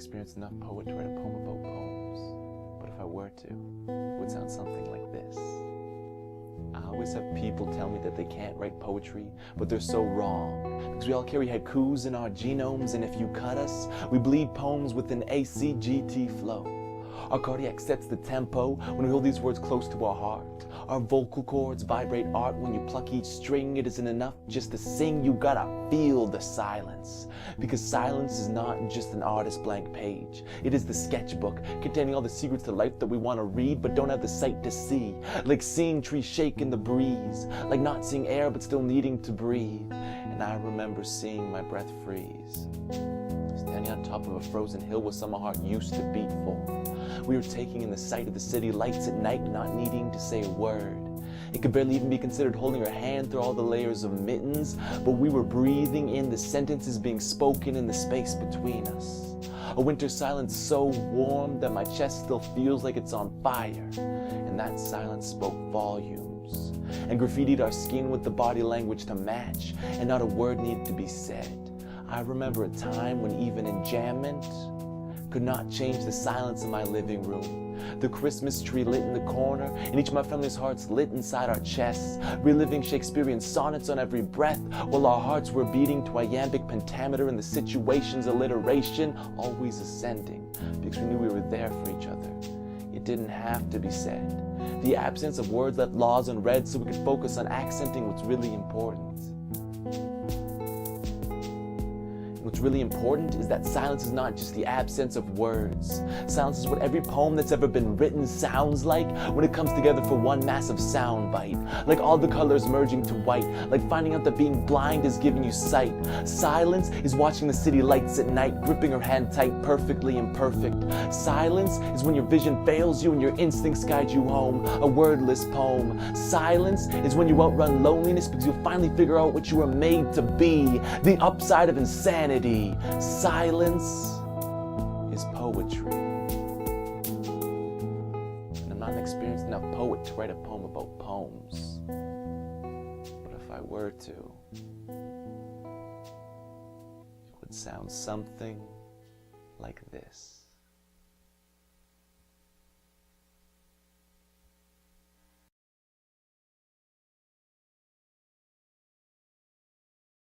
experienced enough poet to write a poem about poems, but if I were to, it would sound something like this. I always have people tell me that they can't write poetry, but they're so wrong, because we all carry haikus in our genomes, and if you cut us, we bleed poems with an ACGT flow. Our cardiac sets the tempo when we hold these words close to our heart. Our vocal cords vibrate art when you pluck each string. It isn't enough just to sing, you gotta feel the silence. Because silence is not just an artist's blank page. It is the sketchbook containing all the secrets to life that we want to read but don't have the sight to see. Like seeing trees shake in the breeze. Like not seeing air but still needing to breathe. And I remember seeing my breath freeze. Standing on top of a frozen hill where some heart used to beat for. We were taking in the sight of the city lights at night, not needing to say a word. It could barely even be considered holding her hand through all the layers of mittens, but we were breathing in the sentences being spoken in the space between us. A winter silence so warm that my chest still feels like it's on fire, and that silence spoke volumes, and graffitied our skin with the body language to match, and not a word needed to be said. I remember a time when even enjambment could not change the silence in my living room. The Christmas tree lit in the corner, and each of my family's hearts lit inside our chests, reliving Shakespearean sonnets on every breath, while our hearts were beating to iambic pentameter and the situation's alliteration always ascending, because we knew we were there for each other. It didn't have to be said. The absence of words left laws unread so we could focus on accenting what's really important. What's really important is that silence is not just the absence of words. Silence is what every poem that's ever been written sounds like when it comes together for one massive sound bite. Like all the colors merging to white, like finding out that being blind is giving you sight. Silence is watching the city lights at night, gripping her hand tight, perfectly imperfect. Silence is when your vision fails you and your instincts guide you home, a wordless poem. Silence is when you outrun loneliness because you finally figure out what you were made to be, the upside of insanity. Silence is poetry. And I'm not an experienced enough poet to write a poem about poems. But if I were to, it would sound something like this.